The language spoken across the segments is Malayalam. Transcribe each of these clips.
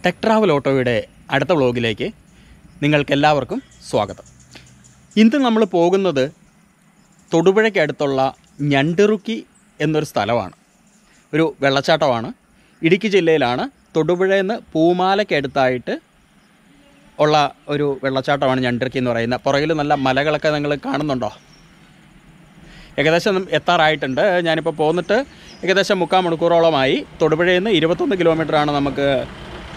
ടെക് ട്രാവൽ ഓട്ടോയുടെ അടുത്ത വ്ലോഗിലേക്ക് നിങ്ങൾക്കെല്ലാവർക്കും സ്വാഗതം. ഇന്ന് നമ്മൾ പോകുന്നത് തൊടുപുഴയ്ക്കടുത്തുള്ള ഞണ്ടിറുക്കി എന്നൊരു സ്ഥലമാണ്. ഒരു വെള്ളച്ചാട്ടമാണ്. ഇടുക്കി ജില്ലയിലാണ്. തൊടുപുഴയിൽ നിന്ന് പൂമാലയ്ക്കടുത്തായിട്ട് ഉള്ള ഒരു വെള്ളച്ചാട്ടമാണ് ഞണ്ടിറുക്കി എന്ന് പറയുന്നത്. പുറകിൽ നല്ല മലകളൊക്കെ നിങ്ങൾ കാണുന്നുണ്ടോ? ഏകദേശം എത്താറായിട്ടുണ്ട്. ഞാനിപ്പോൾ പോന്നിട്ട് ഏകദേശം 3/4 മണിക്കൂറോളമായി. തൊടുപുഴയിൽ നിന്ന് 21 കിലോമീറ്ററാണ് നമുക്ക്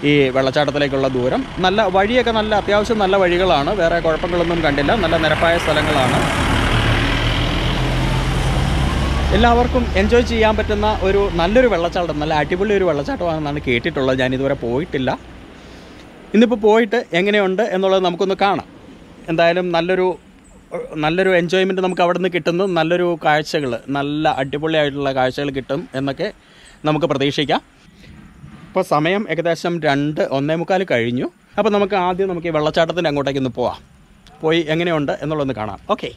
ഈ വെള്ളച്ചാട്ടത്തിലേക്കുള്ള ദൂരം. നല്ല വഴിയൊക്കെ അത്യാവശ്യം നല്ല വഴികളാണ്. വേറെ കുഴപ്പങ്ങളൊന്നും കണ്ടില്ല. നല്ല നിരപ്പായ സ്ഥലങ്ങളാണ്. എല്ലാവർക്കും എൻജോയ് ചെയ്യാൻ പറ്റുന്ന ഒരു നല്ലൊരു വെള്ളച്ചാട്ടം, നല്ല അടിപൊളി ഒരു വെള്ളച്ചാട്ടമാണെന്നാണ് കേട്ടിട്ടുള്ളത്. ഞാനിതുവരെ പോയിട്ടില്ല. ഇന്നിപ്പോൾ പോയിട്ട് എങ്ങനെയുണ്ട് എന്നുള്ളത് നമുക്കൊന്ന് കാണാം. എന്തായാലും നല്ലൊരു എൻജോയ്മെൻറ്റ് നമുക്ക് അവിടെ നിന്ന് കിട്ടുന്നു. നല്ലൊരു കാഴ്ചകൾ, നല്ല അടിപൊളിയായിട്ടുള്ള കാഴ്ചകൾ കിട്ടും എന്നൊക്കെ നമുക്ക് പ്രതീക്ഷിക്കാം. ഇപ്പോൾ സമയം ഏകദേശം 2:45 കഴിഞ്ഞു. അപ്പോൾ നമുക്ക് ആദ്യം ഈ വെള്ളച്ചാട്ടത്തിൻ്റെ അങ്ങോട്ടേക്കൊന്ന് പോവാം. പോയി എങ്ങനെയുണ്ട് എന്നുള്ളതൊന്ന് കാണാം. ഓക്കെ.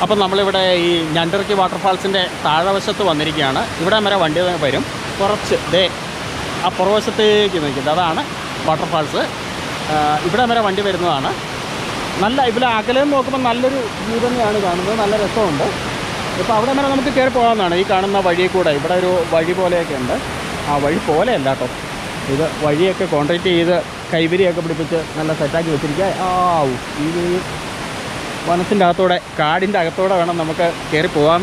അപ്പം നമ്മളിവിടെ ഈ ഞണ്ടിറുക്കി വാട്ടർഫാൾസിൻ്റെ താഴവശത്ത് വന്നിരിക്കുകയാണ്. ഇവിടെ വരെ വണ്ടി വരും. കുറച്ച് ആ പുറവശത്തേക്ക് നിൽക്കുന്നത് അതാണ് വാട്ടർഫാൾസ്. ഇവിടെ വരെ വണ്ടി വരുന്നതാണ്. ഇവിടെ അകലെ നോക്കുമ്പോൾ നല്ലൊരു വ്യൂ തന്നെയാണ് കാണുന്നത്. നല്ല രസമുണ്ട്. ഇപ്പോൾ അവിടെ വരെ നമുക്ക് കയറി പോകാമെന്നാണ്. ഈ കാണുന്ന വഴിയിൽ കൂടെ ഇവിടെ ഒരു വഴി പോലെയൊക്കെ ഉണ്ട്. ആ വഴി പോലെയല്ല കേട്ടോ, ഇത് വഴിയൊക്കെ കോൺക്രീറ്റ് ചെയ്ത് കൈവരിയൊക്കെ പിടിപ്പിച്ച് നല്ല സെറ്റാക്കി വെച്ചിരിക്കുക. ഈ വനത്തിൻ്റെ അകത്തൂടെ, കാടിൻ്റെ അകത്തൂടെ വേണം നമുക്ക് കയറി പോകാൻ.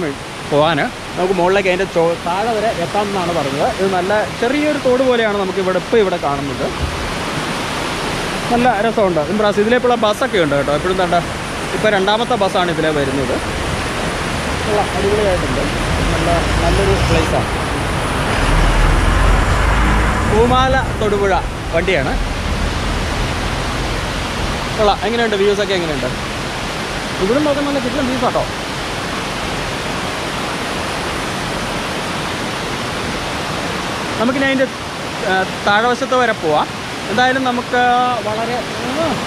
നമുക്ക് മുകളിലേക്ക് അതിൻ്റെ താഴെ വരെ എത്താമെന്നാണ് പറഞ്ഞത്. ഇത് നല്ല ചെറിയൊരു തോട് പോലെയാണ് നമുക്ക് ഇവിടെ കാണുന്നത്. നല്ല രസമുണ്ട്. ഇമ്പ്രാസ്. ഇതിലേക്കുള്ള ബസ്സൊക്കെ ഉണ്ട് കേട്ടോ. എപ്പോഴും ഇപ്പോൾ 2ാമത്തെ ബസ്സാണ് ഇതിലെ വരുന്നത്. നല്ല അടിപൊളിയായിട്ടുണ്ട്. നല്ലൊരു പ്ലേസാണ്. പൂമാല തൊടുപുഴ വണ്ടിയാണ്. എങ്ങനെയുണ്ട് വ്യൂസൊക്കെ? എങ്ങനെയുണ്ട്? ഇവിടെ നോക്കാൻ നല്ല കിട്ടുന്ന വ്യൂസ് കേട്ടോ. നമുക്കിനി അതിൻ്റെ താഴവശത്ത് വരെ പോവാം. എന്തായാലും നമുക്ക് വളരെ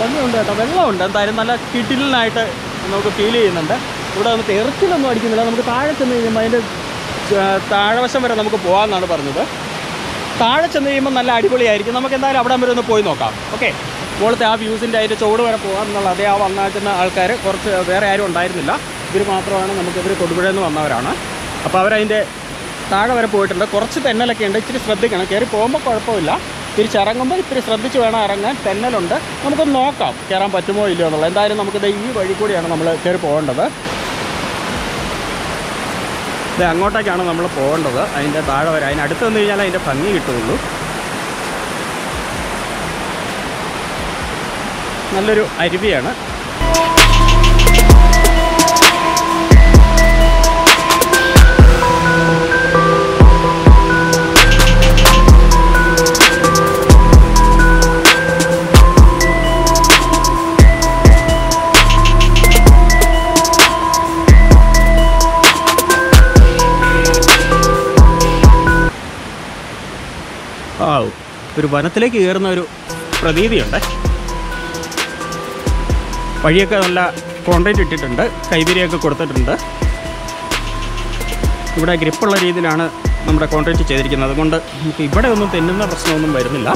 ഭംഗിയുണ്ട് കേട്ടോ. വെള്ളമുണ്ട്. എന്തായാലും നല്ല കിടിലനായിട്ട് നമുക്ക് ഫീൽ ചെയ്യുന്നുണ്ട്. ഇവിടെ നമുക്ക് എറിച്ചിലൊന്നും അടിക്കുന്നില്ല. നമുക്ക് താഴെ ചെന്ന് കഴിയുമ്പോൾ അതിൻ്റെ താഴവശം വരെ നമുക്ക് പോകാമെന്നാണ് പറഞ്ഞത്. താഴെ ചെന്ന് കഴിയുമ്പോൾ നല്ല അടിപൊളിയായിരിക്കും. നമുക്ക് എന്തായാലും അവിടെ വരെ ഒന്ന് പോയി നോക്കാം. ഓക്കെ. മുകളിലത്തെ ആ വ്യൂസിൻ്റെ അതിൻ്റെ ചുവട് വരെ പോകാം എന്നുള്ള അതേ ആ വന്നാക്കുന്ന ആൾക്കാർ കുറച്ച് വേറെ ആരും ഉണ്ടായിരുന്നില്ല. ഇവർ മാത്രമാണ്. ഇവർ തൊടുപുഴയിൽ നിന്ന് വന്നവരാണ്. അപ്പോൾ അവരതിൻ്റെ താഴെ വരെ പോയിട്ടുണ്ട്. കുറച്ച് തെന്നലൊക്കെ ഉണ്ട്. ഇച്ചിരി ശ്രദ്ധിക്കണം. കയറി പോകുമ്പോൾ കുഴപ്പമില്ല. തിരിച്ചിറങ്ങുമ്പോൾ ഇത്തിരി ശ്രദ്ധിച്ച് വേണം ഇറങ്ങാൻ. തെന്നലുണ്ട്. നമുക്കൊന്ന് നോക്കാം കയറാൻ പറ്റുമോ ഇല്ലയോ എന്നുള്ളത്. എന്തായാലും നമുക്കിത് ഈ വഴി കൂടിയാണ് നമ്മൾ കയറി പോകേണ്ടത്. ഇത് അങ്ങോട്ടേക്കാണ് നമ്മൾ പോകേണ്ടത്. അതിൻ്റെ താഴെ വരെ അതിനടുത്ത് വന്നു കഴിഞ്ഞാൽ അതിൻ്റെ ഭംഗി കിട്ടുകയുള്ളൂ. നല്ലൊരു അരുവിയാണ്. ഒരു വനത്തിലേക്ക് കയറുന്ന ഒരു പ്രതീതിയുണ്ട്. വഴിയൊക്കെ നല്ല കോൺക്രീറ്റ് ഇട്ടിട്ടുണ്ട്, കൈവരിയൊക്കെ കൊടുത്തിട്ടുണ്ട്. ഇവിടെ ഗ്രിപ്പുള്ള രീതിയിലാണ് നമ്മുടെ കോൺക്രീറ്റ് ചെയ്തിരിക്കുന്നത്. അതുകൊണ്ട് നമുക്ക് ഇവിടെ ഒന്നും തെന്നുന്ന പ്രശ്നമൊന്നും വരുന്നില്ല.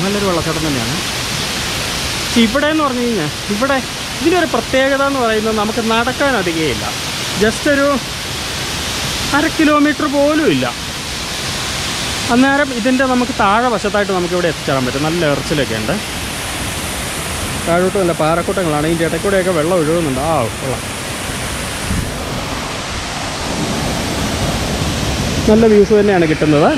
നല്ലൊരു വെള്ളച്ചാട്ടം തന്നെയാണ്. പക്ഷെ ഇവിടെ എന്ന് പറഞ്ഞു കഴിഞ്ഞാൽ ഇതിനൊരു പ്രത്യേകത എന്ന് പറയുന്നത് നമുക്ക് നടക്കാൻ അധികമില്ല. ജസ്റ്റ് ഒരു 1/2 കിലോമീറ്റർ പോലും ഇല്ല. അന്നേരം ഇതിൻ്റെ നമുക്ക് താഴെ വശത്തായിട്ട് നമുക്കിവിടെ എത്തിച്ചേരാൻ പറ്റും. നല്ല ഇറച്ചിലൊക്കെ ഉണ്ട്. താഴോട്ട് നല്ല പാറക്കൂട്ടങ്ങളാണ്. ഇതിൻ്റെ ഇടയ്ക്കൂടെയൊക്കെ വെള്ളം ഒഴുകുന്നുണ്ട്. കൊള്ളാം. നല്ല വ്യൂസ് തന്നെയാണ് കിട്ടുന്നത്.